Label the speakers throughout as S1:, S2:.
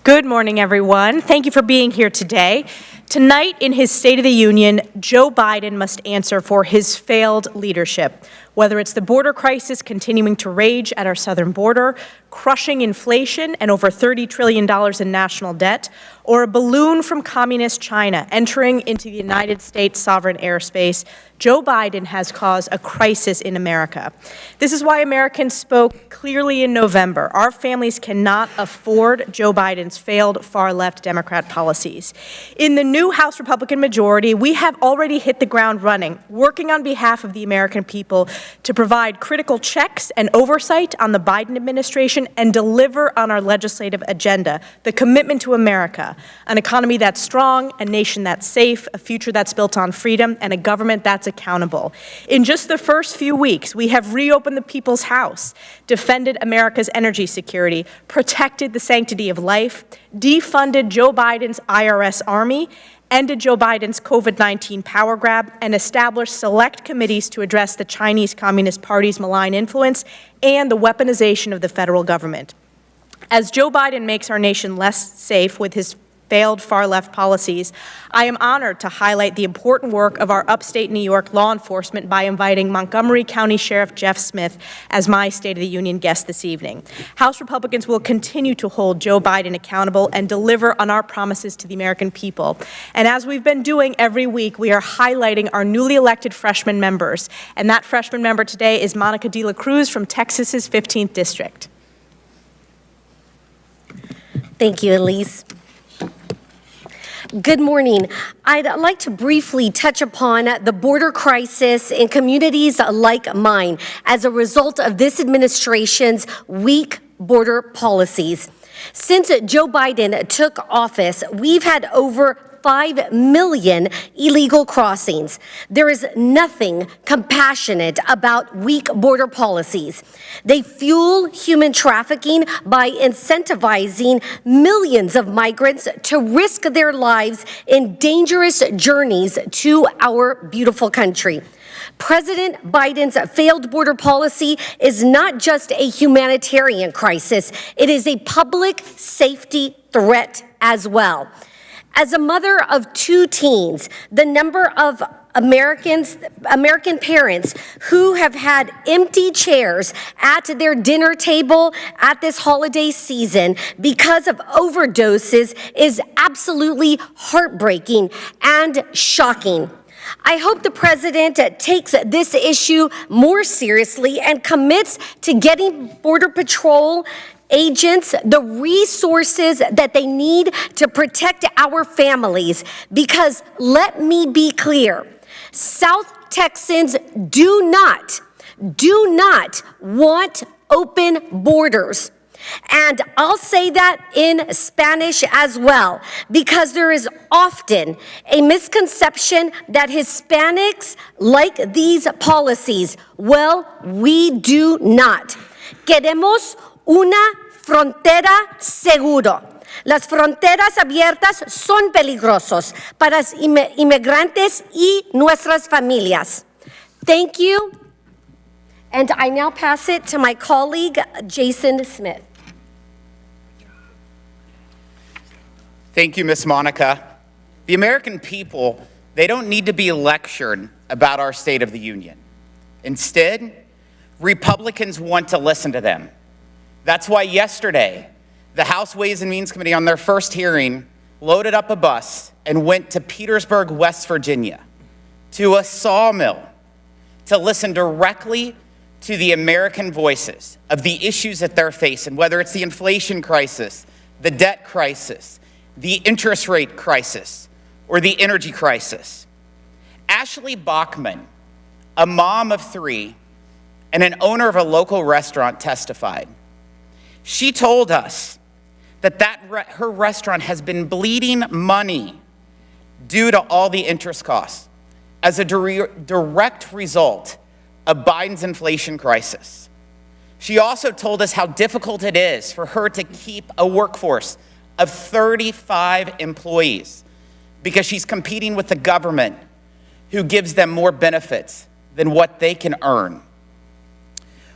S1: Good morning, everyone. Thank you for being here today. Tonight, in his State of the Union, Joe Biden must answer for his failed leadership, whether it's the border crisis continuing to rage at our southern border, crushing inflation and over $30 trillion in national debt, or a balloon from communist China entering into the United States sovereign airspace. Joe Biden has caused a crisis in America. This is why Americans spoke clearly in November. Our families cannot afford Joe Biden's failed far-left Democrat policies. In the new House Republican majority, we have already hit the ground running, working on behalf of the American people to provide critical checks and oversight on the Biden administration and deliver on our legislative agenda, the commitment to America, an economy that's strong, a nation that's safe, a future that's built on freedom, and a government that's accountable. In just the first few weeks, we have reopened the people's house, defended America's energy security, protected the sanctity of life, defunded Joe Biden's IRS army, ended Joe Biden's COVID-19 power grab, and established select committees to address the Chinese Communist Party's malign influence and the weaponization of the federal government. As Joe Biden makes our nation less safe with his failed far-left policies, I am honored to highlight the important work of our upstate New York law enforcement by inviting Montgomery County Sheriff Jeff Smith as my State of the Union guest this evening. House Republicans will continue to hold Joe Biden accountable and deliver on our promises to the American people. And as we've been doing every week, we are highlighting our newly elected freshman members. And that freshman member today is Monica De La Cruz from Texas's 15th District.
S2: Thank you, Elise. Good morning. I'd like to briefly touch upon the border crisis in communities like mine as a result of this administration's weak border policies. Since Joe Biden took office, we've had over 5 million illegal crossings. There is nothing compassionate about weak border policies. They fuel human trafficking by incentivizing millions of migrants to risk their lives in dangerous journeys to our beautiful country. President Biden's failed border policy is not just a humanitarian crisis, it is a public safety threat as well. As a mother of 2 teens, the number of American parents who have had empty chairs at their dinner table at this holiday season because of overdoses is absolutely heartbreaking and shocking. I hope the president takes this issue more seriously and commits to getting Border Patrol agents the resources that they need to protect our families. Because let me be clear, South Texans do not want open borders. And I'll say that in Spanish as well, because there is often a misconception that Hispanics like these policies. Well, we do not. Queremos una frontera seguro. Las fronteras abiertas son peligrosos para inmigrantes y nuestras familias. Thank you. And I now pass it to my colleague, Jason Smith.
S3: Thank you, Ms. Monica. The American people, they don't need to be lectured about our State of the Union. Instead, Republicans want to listen to them. That's why yesterday, the House Ways and Means Committee on their first hearing loaded up a bus and went to Petersburg, West Virginia, to a sawmill to listen directly to the American voices of the issues that they're facing, whether it's the inflation crisis, the debt crisis, the interest rate crisis, or the energy crisis. Ashley Bachman, a mom of 3 and an owner of a local restaurant, testified. She told us that her restaurant has been bleeding money due to all the interest costs as a direct result of Biden's inflation crisis. She also told us how difficult it is for her to keep a workforce of 35 employees because she's competing with the government who gives them more benefits than what they can earn.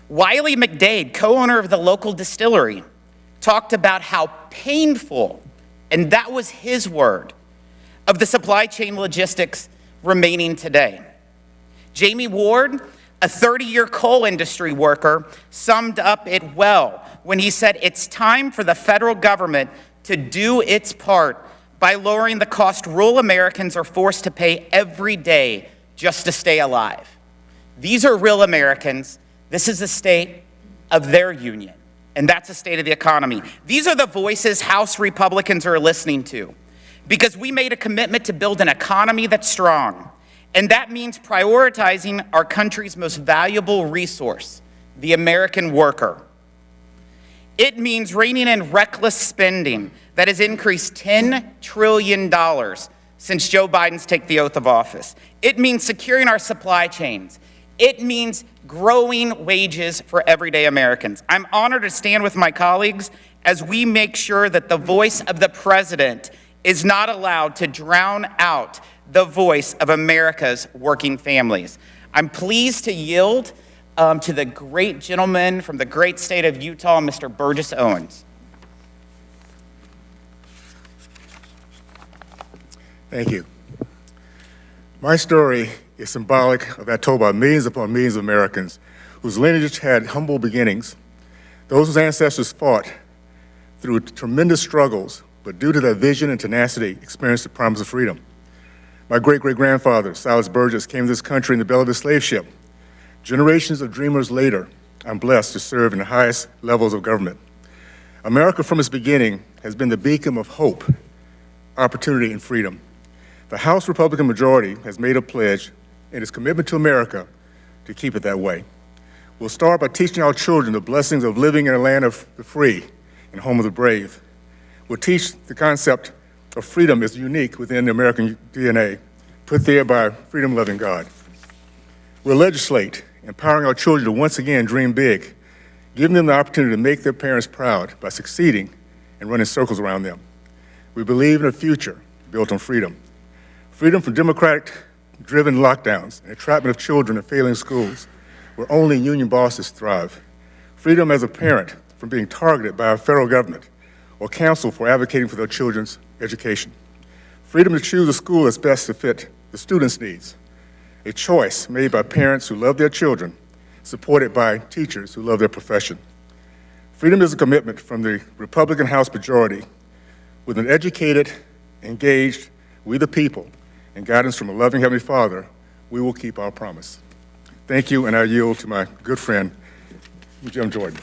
S3: Wiley McDade, co-owner of the local distillery, talked about how painful, and that was his word, of the supply chain logistics remaining today. Jamie Ward, a 30-year coal industry worker, summed up it well when he said it's time for the federal government to do its part by lowering the cost rural Americans are forced to pay every day just to stay alive. These are real Americans. This is the state of their union, and that's the state of the economy. These are the voices House Republicans are listening to, because we made a commitment to build an economy that's strong, and that means prioritizing our country's most valuable resource, the American worker. It means reining in reckless spending that has increased $10 trillion since Joe Biden's taken the oath of office. It means securing our supply chains. It means growing wages for everyday Americans. I'm honored to stand with my colleagues as we make sure that the voice of the president is not allowed to drown out the voice of America's working families. I'm pleased to yield to the great gentleman from the great state of Utah, Mr. Burgess Owens.
S4: Thank you. My story is symbolic of that told by millions upon millions of Americans whose lineage had humble beginnings, those whose ancestors fought through tremendous struggles, but due to their vision and tenacity, experienced the promise of freedom. My great-great-grandfather, Silas Burgess, came to this country in the belly of a slave ship. Generations of dreamers later, I'm blessed to serve in the highest levels of government. America from its beginning has been the beacon of hope, opportunity, and freedom. The House Republican majority has made a pledge in its commitment to America to keep it that way. We'll start by teaching our children the blessings of living in a land of the free and home of the brave. We'll teach the concept of freedom is unique within the American DNA, put there by freedom-loving God. We'll legislate, empowering our children to once again dream big, giving them the opportunity to make their parents proud by succeeding and running circles around them. We believe in a future built on freedom. Freedom from Democratic-driven lockdowns and entrapment of children in failing schools, where only union bosses thrive. Freedom as a parent from being targeted by our federal government or counsel for advocating for their children's education. Freedom to choose a school that's best to fit the students' needs. A choice made by parents who love their children, supported by teachers who love their profession. Freedom is a commitment from the Republican House majority. With an educated, engaged, we the people, and guidance from a loving Heavenly Father, we will keep our promise. Thank you, and I yield to my good friend, Jim Jordan.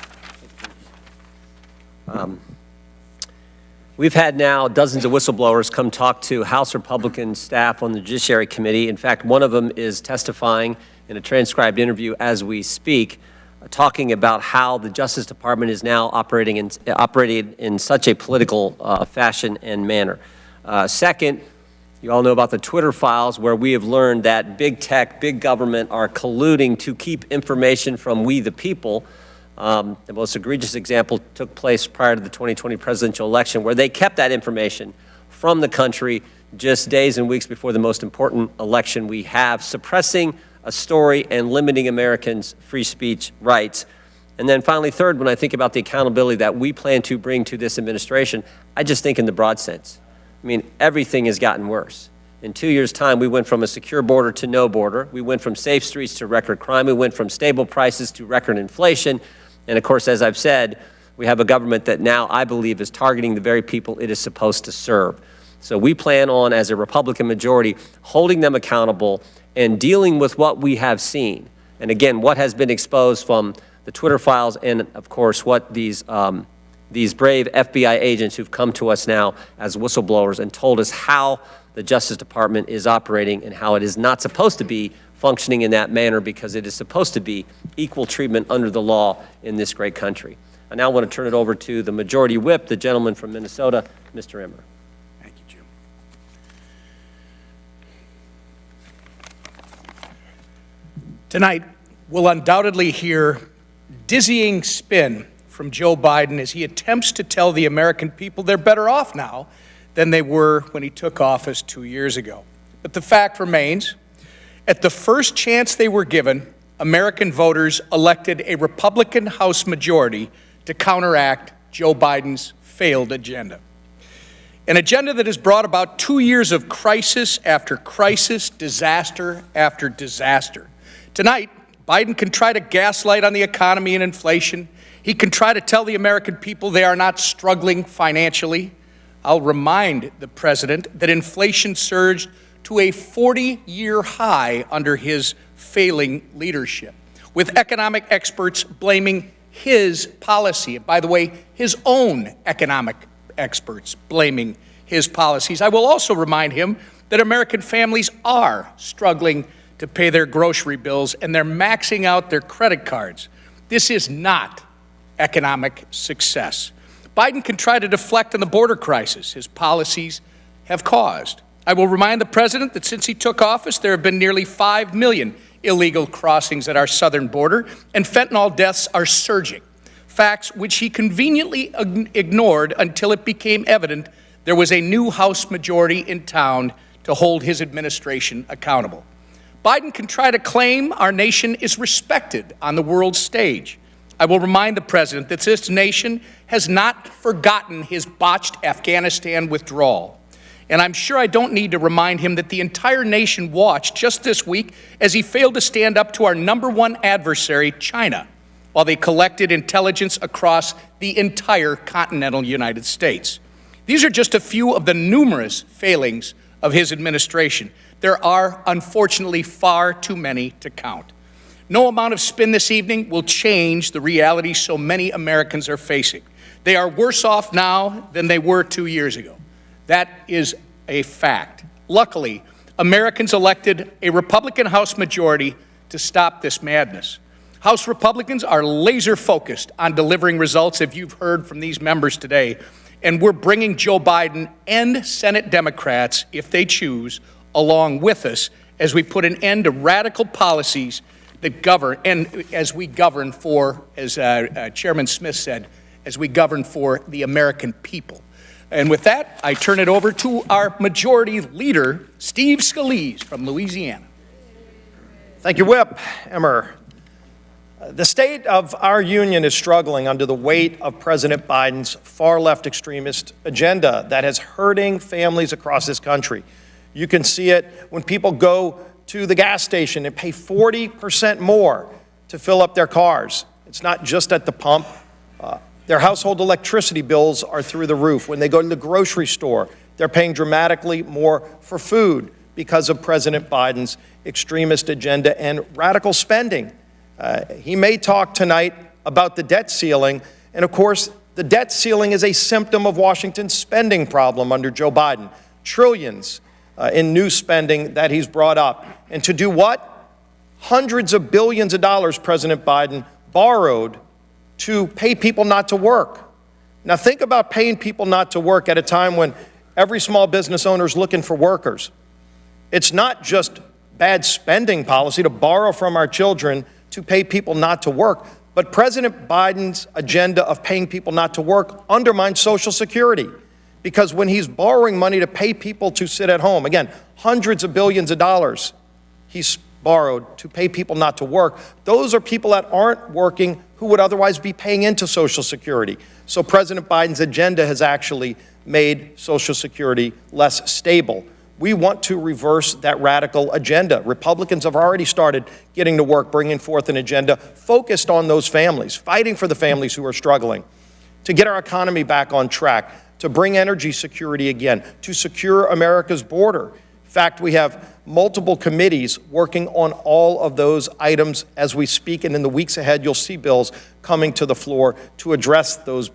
S5: We've had now dozens of whistleblowers come talk to House Republican staff on the Judiciary Committee. In fact, one of them is testifying in a transcribed interview as we speak, talking about how the Justice Department is now operating in such a political fashion and manner. Second, you all know about the Twitter files, where we have learned that big tech, big government are colluding to keep information from we the people. The most egregious example took place prior to the 2020 presidential election, where they kept that information from the country just days and weeks before the most important election we have, suppressing a story and limiting Americans' free speech rights. And then finally, third, when I think about the accountability that we plan to bring to this administration, I just think in the broad sense. I mean, everything has gotten worse. In 2 years' time, we went from a secure border to no border. We went from safe streets to record crime. We went from stable prices to record inflation. And of course, as I've said, we have a government that now I believe is targeting the very people it is supposed to serve. So we plan on, as a Republican majority, holding them accountable and dealing with what we have seen. And again, what has been exposed from the Twitter files and, of course, what these brave FBI agents who've come to us now as whistleblowers and told us how the Justice Department is operating and how it is not supposed to be functioning in that manner, because it is supposed to be equal treatment under the law in this great country. I now want to turn it over to the Majority Whip, the gentleman from Minnesota, Mr. Emmer.
S4: Thank you, Jim.
S6: Tonight, we'll undoubtedly hear dizzying spin from Joe Biden as he attempts to tell the American people they're better off now than they were when he took office 2 years ago. But the fact remains, at the first chance they were given, American voters elected a Republican House majority to counteract Joe Biden's failed agenda. An agenda that has brought about 2 years of crisis after crisis, disaster after disaster. Tonight, Biden can try to gaslight on the economy and inflation. He can try to tell the American people they are not struggling financially. I'll remind the president that inflation surged to a 40-year high under his failing leadership, with economic experts blaming his policy. And by the way, his own economic experts blaming his policies. I will also remind him that American families are struggling to pay their grocery bills, and they're maxing out their credit cards. This is not economic success. Biden can try to deflect on the border crisis his policies have caused. I will remind the president that since he took office, there have been nearly 5 million illegal crossings at our southern border, and fentanyl deaths are surging, facts which he conveniently ignored until it became evident there was a new House majority in town to hold his administration accountable. Biden can try to claim our nation is respected on the world stage. I will remind the president that this nation has not forgotten his botched Afghanistan withdrawal. And I'm sure I don't need to remind him that the entire nation watched just this week as he failed to stand up to our #1 adversary, China, while they collected intelligence across the entire continental United States. These are just a few of the numerous failings of his administration. There are, unfortunately, far too many to count. No amount of spin this evening will change the reality so many Americans are facing. They are worse off now than they were 2 years ago. That is a fact. Luckily, Americans elected a Republican House majority to stop this madness. House Republicans are laser focused on delivering results, if you've heard from these members today, and we're bringing Joe Biden and Senate Democrats, if they choose, along with us as we put an end to radical policies that govern, and as we govern for, as Chairman Smith said, as we govern for the American people. And with that, I turn it over to our majority leader, Steve Scalise from Louisiana.
S7: Thank you, Whip. Emmer. The state of our union is struggling under the weight of President Biden's far-left extremist agenda that is hurting families across this country. You can see it when people go to the gas station and pay 40% more to fill up their cars. It's not just at the pump. Their household electricity bills are through the roof. When they go to the grocery store, they're paying dramatically more for food because of President Biden's extremist agenda and radical spending. He may talk tonight about the debt ceiling, and of course, the debt ceiling is a symptom of Washington's spending problem under Joe Biden. Trillions in new spending that he's brought up. And to do what? Hundreds of billions of dollars President Biden borrowed to pay people not to work. Now think about paying people not to work at a time when every small business owner is looking for workers. It's not just bad spending policy to borrow from our children to pay people not to work, but President Biden's agenda of paying people not to work undermines Social Security. Because when he's borrowing money to pay people to sit at home, again, hundreds of billions of dollars he's borrowed to pay people not to work, those are people that aren't working who would otherwise be paying into Social Security. So President Biden's agenda has actually made Social Security less stable. We want to reverse that radical agenda. Republicans have already started getting to work, bringing forth an agenda focused on those families, fighting for the families who are struggling, to get our economy back on track, to bring energy security again, to secure America's border. In fact, we have multiple committees working on all of those items as we speak, and in the weeks ahead, you'll see bills coming to the floor to address those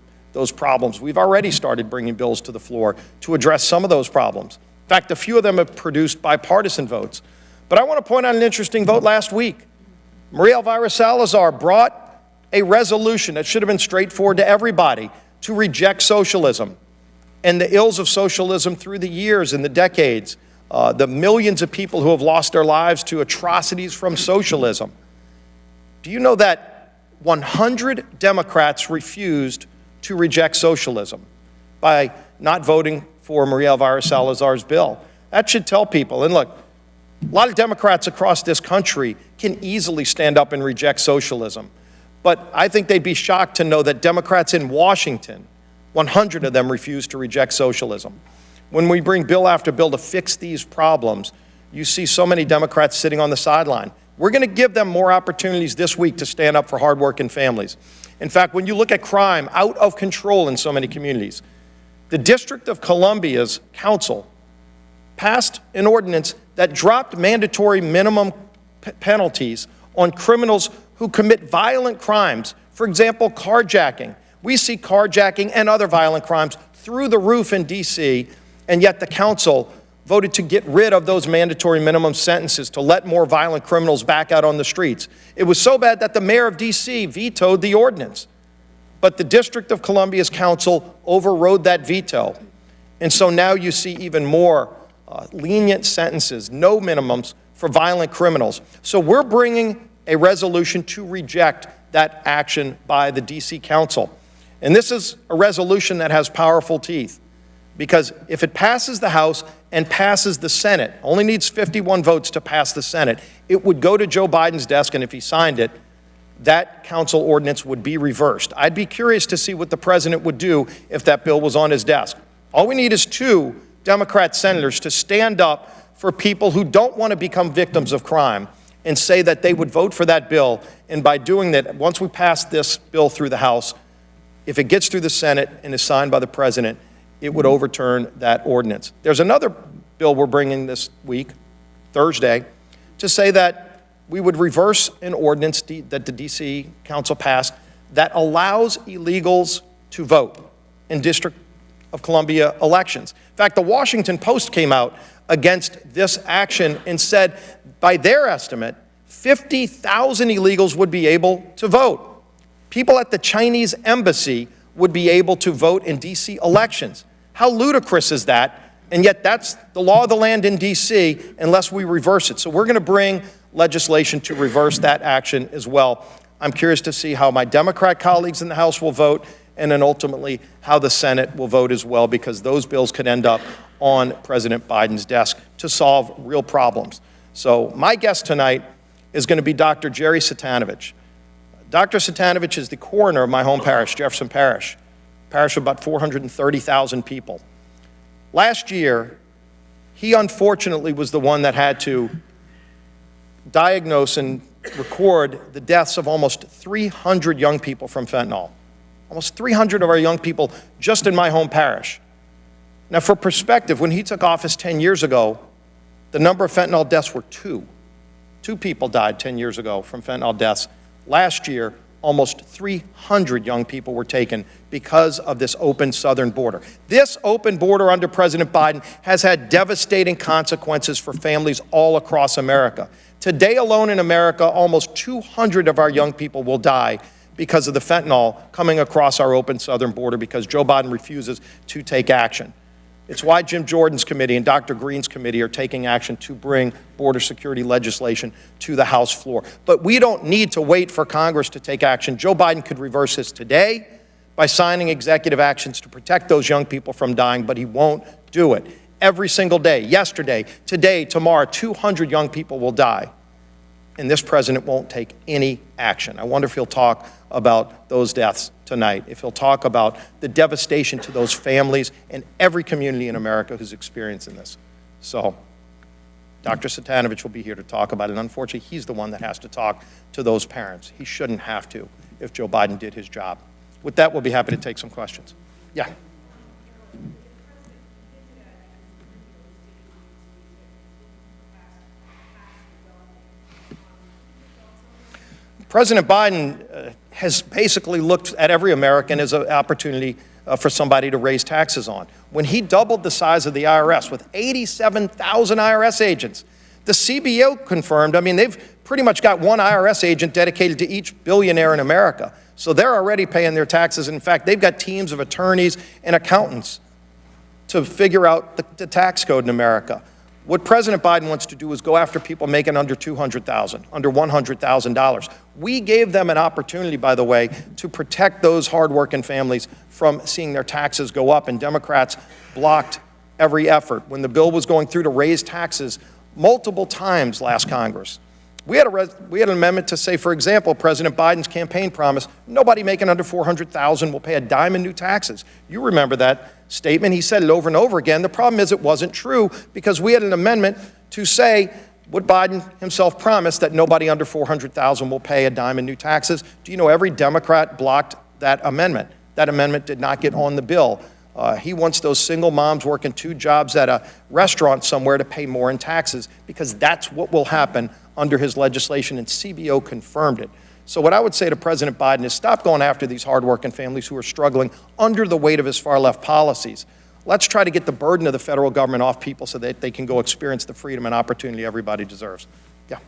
S7: problems. We've already started bringing bills to the floor to address some of those problems. In fact, a few of them have produced bipartisan votes. But I want to point out an interesting vote last week. Maria Elvira Salazar brought a resolution that should have been straightforward to everybody to reject socialism and the ills of socialism through the years and the decades, the millions of people who have lost their lives to atrocities from socialism. Do you know that 100 Democrats refused to reject socialism by not voting for Maria Elvira Salazar's bill? That should tell people, and look, a lot of Democrats across this country can easily stand up and reject socialism. But I think they'd be shocked to know that Democrats in Washington, 100 of them, refuse to reject socialism. When we bring bill after bill to fix these problems, you see so many Democrats sitting on the sideline. We're going to give them more opportunities this week to stand up for hardworking families. In fact, when you look at crime out of control in so many communities, the District of Columbia's council passed an ordinance that dropped mandatory minimum penalties on criminals who commit violent crimes. For example, carjacking. We see carjacking and other violent crimes through the roof in D.C., and yet the council voted to get rid of those mandatory minimum sentences to let more violent criminals back out on the streets. It was so bad that the mayor of D.C. vetoed the ordinance. But the District of Columbia's council overrode that veto. And so now you see even more lenient sentences, no minimums for violent criminals. So we're bringing a resolution to reject that action by the D.C. Council. And this is a resolution that has powerful teeth, because if it passes the House and passes the Senate, only needs 51 votes to pass the Senate, it would go to Joe Biden's desk, and if he signed it, that council ordinance would be reversed. I'd be curious to see what the president would do if that bill was on his desk. All we need is 2 Democrat senators to stand up for people who don't want to become victims of crime and say that they would vote for that bill. And by doing that, once we pass this bill through the House, if it gets through the Senate and is signed by the president, it would overturn that ordinance. There's another bill we're bringing this week, Thursday, to say that we would reverse an ordinance that the D.C. Council passed that allows illegals to vote in District of Columbia elections. In fact, the Washington Post came out against this action and said, by their estimate, 50,000 illegals would be able to vote. People at the Chinese embassy would be able to vote in D.C. elections. How ludicrous is that? And yet that's the law of the land in D.C. unless we reverse it. So we're going to bring legislation to reverse that action as well. I'm curious to see how my Democrat colleagues in the House will vote, and then ultimately how the Senate will vote as well, because those bills could end up on President Biden's desk to solve real problems. So my guest tonight is going to be Dr. Jerry Satanovich. Dr. Satanovich is the coroner of my home parish, Jefferson Parish, a parish of about 430,000 people. Last year, he unfortunately was the one that had to diagnose and record the deaths of almost 300 young people from fentanyl. Almost 300 of our young people just in my home parish. Now, for perspective, when he took office 10 years ago, the number of fentanyl deaths were 2. 2 people died 10 years ago from fentanyl deaths. Last year, almost 300 young people were taken because of this open southern border. This open border under President Biden has had devastating consequences for families all across America. Today alone in America, almost 200 of our young people will die because of the fentanyl coming across our open southern border because Joe Biden refuses to take action. It's why Jim Jordan's committee and Dr. Green's committee are taking action to bring border security legislation to the House floor. But we don't need to wait for Congress to take action. Joe Biden could reverse this today by signing executive actions to protect those young people from dying, but he won't do it. Every single day, yesterday, today, tomorrow, 200 young people will die, and this president won't take any action. I wonder if he'll talk about those deaths tonight, if he'll talk about the devastation to those families and every community in America who's experiencing this. So, Dr. Satanovich will be here to talk about it, and unfortunately, he's the one that has to talk to those parents. He shouldn't have to if Joe Biden did his job. With that, we'll be happy to take some questions. Yeah. President Biden has basically looked at every American as an opportunity for somebody to raise taxes on. When he doubled the size of the IRS with 87,000 IRS agents, the CBO confirmed, they've pretty much got one IRS agent dedicated to each billionaire in America. So they're already paying their taxes. In fact, they've got teams of attorneys and accountants to figure out the tax code in America. What President Biden wants to do is go after people making under $200,000, under $100,000. We gave them an opportunity, by the way, to protect those hardworking families from seeing their taxes go up, and Democrats blocked every effort. When the bill was going through to raise taxes multiple times last Congress, We had an amendment to say, for example, President Biden's campaign promise, nobody making under $400,000 will pay a dime in new taxes. You remember that statement. He said it over and over again. The problem is it wasn't true because we had an amendment to say what Biden himself promised, that nobody under $400,000 will pay a dime in new taxes. Do you know every Democrat blocked that amendment? That amendment did not get on the bill. He wants those single moms working 2 jobs at a restaurant somewhere to pay more in taxes because that's what will happen under his legislation, and CBO confirmed it. So what I would say to President Biden is stop going after these hardworking families who are struggling under the weight of his far-left policies. Let's try to get the burden of the federal government off people so that they can go experience the freedom and opportunity everybody deserves. Yeah.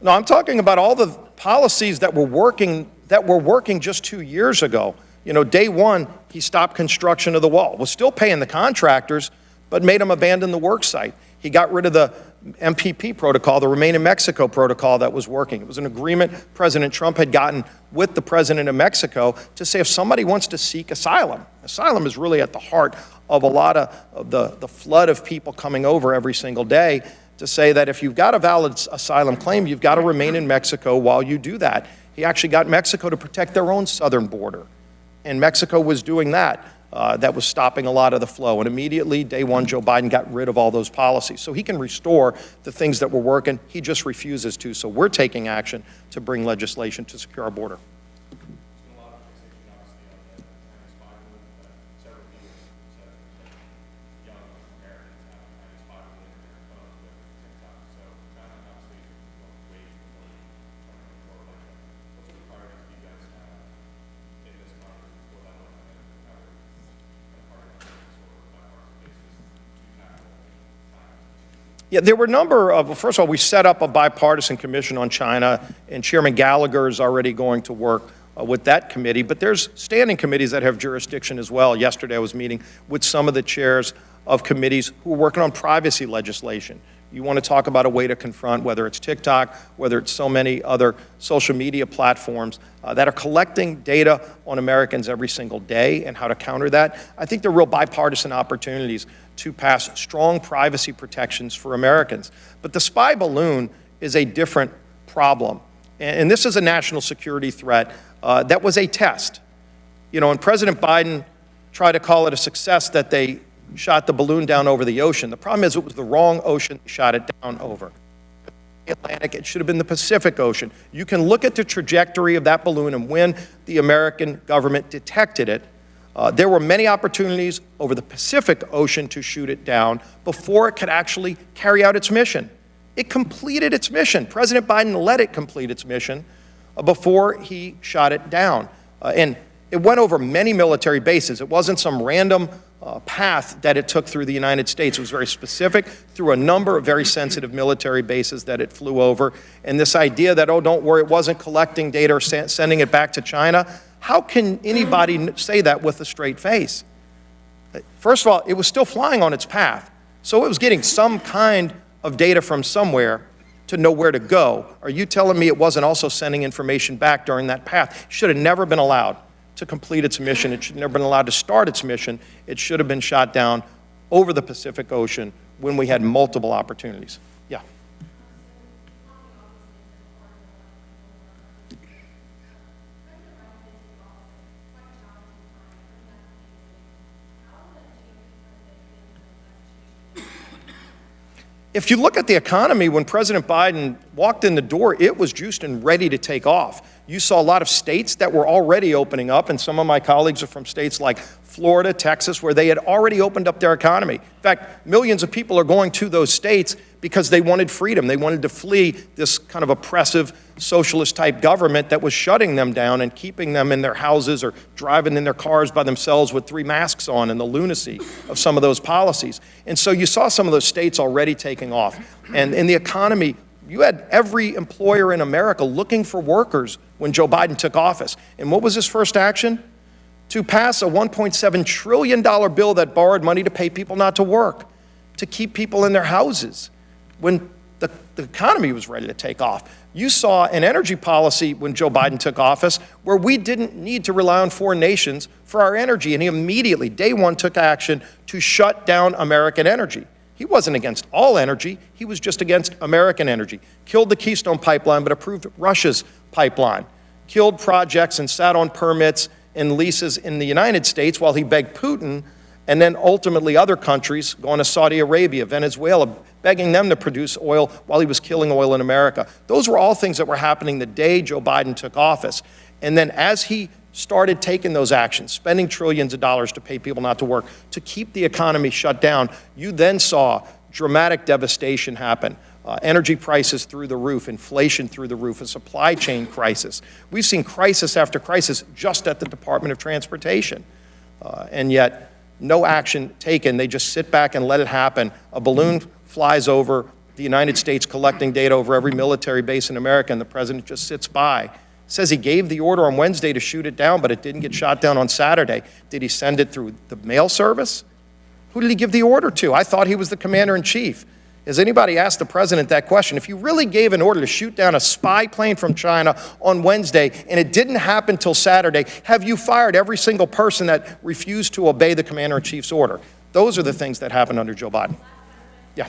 S7: No, I'm talking about all the policies that were working just 2 years ago. You know, day one, he stopped construction of the wall, was still paying the contractors, but made them abandon the work site. He got rid of the MPP protocol, the Remain in Mexico protocol that was working. It was an agreement President Trump had gotten with the president of Mexico to say if somebody wants to seek asylum, asylum is really at the heart of a lot of the flood of people coming over every single day, to say that if you've got a valid asylum claim, you've got to remain in Mexico while you do that. He actually got Mexico to protect their own southern border. And Mexico was doing that. That was stopping a lot of the flow. And immediately, day one, Joe Biden got rid of all those policies. So he can restore the things that were working. He just refuses to. So we're taking action to bring legislation to secure our border. Yeah, there were a number of, first of all, we set up a bipartisan commission on China, and Chairman Gallagher is already going to work with that committee, but there's standing committees that have jurisdiction as well. Yesterday I was meeting with some of the chairs of committees who are working on privacy legislation. You want to talk about a way to confront, whether it's TikTok, whether it's so many other social media platforms that are collecting data on Americans every single day and how to counter that. I think there are real bipartisan opportunities to pass strong privacy protections for Americans. But the spy balloon is a different problem. And this is a national security threat that was a test. You know, and President Biden tried to call it a success that they shot the balloon down over the ocean. The problem is it was the wrong ocean they shot it down over. The Atlantic, it should have been the Pacific Ocean. You can look at the trajectory of that balloon and when the American government detected it. There were many opportunities over the Pacific Ocean to shoot it down before it could actually carry out its mission. It completed its mission. President Biden let it complete its mission before he shot it down. And it went over many military bases. It wasn't some random path that it took through the United States. It was very specific through a number of very sensitive military bases that it flew over. And this idea that, oh, don't worry, it wasn't collecting data or sending it back to China, how can anybody say that with a straight face? First of all, it was still flying on its path. So it was getting some kind of data from somewhere to know where to go. Are you telling me it wasn't also sending information back during that path? It should have never been allowed to complete its mission. It should have never been allowed to start its mission. It should have been shot down over the Pacific Ocean when we had multiple opportunities. Yeah. If you look at the economy, when President Biden walked in the door, it was juiced and ready to take off. You saw a lot of states that were already opening up, and some of my colleagues are from states like Florida, Texas, where they had already opened up their economy. In fact, millions of people are going to those states because they wanted freedom. They wanted to flee this kind of oppressive socialist-type government that was shutting them down and keeping them in their houses or driving in their cars by themselves with 3 masks on, and the lunacy of some of those policies. And so you saw some of those states already taking off. And in the economy, you had every employer in America looking for workers when Joe Biden took office. And what was his first action? To pass a $1.7 trillion bill that borrowed money to pay people not to work, to keep people in their houses when the economy was ready to take off. You saw an energy policy when Joe Biden took office where we didn't need to rely on foreign nations for our energy, and he immediately, day one, took action to shut down American energy. He wasn't against all energy, he was just against American energy. Killed the Keystone Pipeline, but approved Russia's pipeline. Killed projects and sat on permits and leases in the United States while he begged Putin and then ultimately other countries, going to Saudi Arabia, Venezuela, begging them to produce oil while he was killing oil in America. Those were all things that were happening the day Joe Biden took office. And then as he started taking those actions, spending trillions of dollars to pay people not to work, to keep the economy shut down, you then saw dramatic devastation happen. Energy prices through the roof, inflation through the roof, a supply chain crisis. We've seen crisis after crisis just at the Department of Transportation. And yet, no action taken. They just sit back and let it happen. A balloon flies over the United States collecting data over every military base in America, and the president just sits by. Says he gave the order on Wednesday to shoot it down, but it didn't get shot down on Saturday. Did he send it through the mail service? Who did he give the order to? I thought he was the commander-in-chief. Has anybody asked the president that question? If you really gave an order to shoot down a spy plane from China on Wednesday and it didn't happen till Saturday, have you fired every single person that refused to obey the commander-in-chief's order? Those are the things that happened under Joe Biden. Yeah.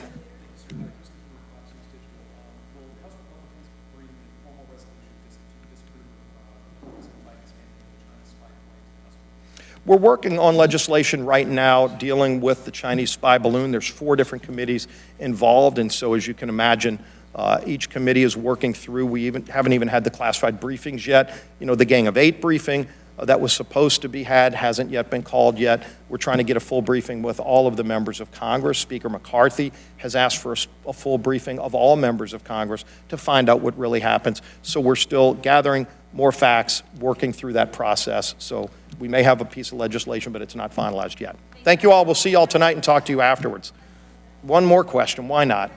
S7: We're working on legislation right now dealing with the Chinese spy balloon. There's 4 different committees involved, and so as you can imagine, each committee is working through. We haven't even had the classified briefings yet. You know, the Gang of 8 briefing that was supposed to be had hasn't yet been called yet. We're trying to get a full briefing with all of the members of Congress. Speaker McCarthy has asked for a full briefing of all members of Congress to find out what really happens. So we're still gathering more facts, working through that process. So we may have a piece of legislation, but it's not finalized yet. Thank you all. We'll see you all tonight and talk to you afterwards. One more question. Why not?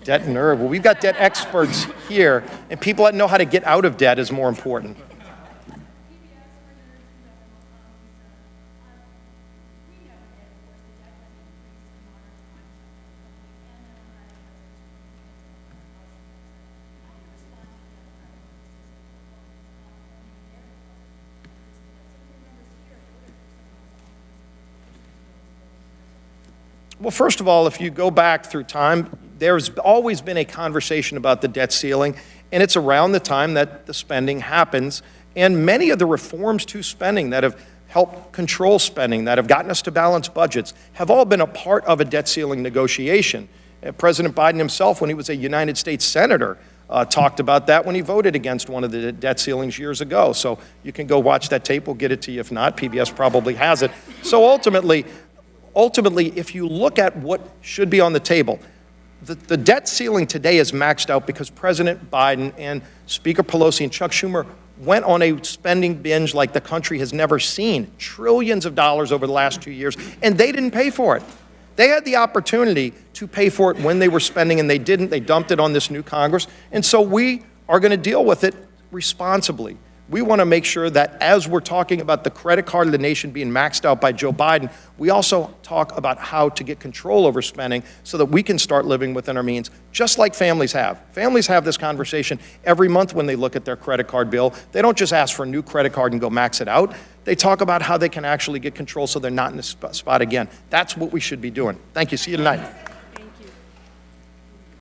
S7: Debt and nerve. Well, we've got debt experts here, and people that know how to get out of debt is more important. Well, first of all, if you go back through time, there's always been a conversation about the debt ceiling, and it's around the time that the spending happens. And many of the reforms to spending that have helped control spending, that have gotten us to balanced budgets, have all been a part of a debt ceiling negotiation. President Biden himself, when he was a United States Senator, talked about that when he voted against one of the debt ceilings years ago. So you can go watch that tape. We'll get it to you if not. PBS probably has it. So ultimately, if you look at what should be on the table, the debt ceiling today is maxed out because President Biden and Speaker Pelosi and Chuck Schumer went on a spending binge like the country has never seen, trillions of dollars over the last 2 years, and they didn't pay for it. They had the opportunity to pay for it when they were spending, and they didn't. They dumped it on this new Congress, and so we are going to deal with it responsibly. We want to make sure that as we're talking about the credit card of the nation being maxed out by Joe Biden, we also talk about how to get control over spending so that we can start living within our means, just like families have. Families have this conversation every month when they look at their credit card bill. They don't just ask for a new credit card and go max it out. They talk about how they can actually get control so they're not in this spot again. That's what we should be doing. Thank you. See you tonight.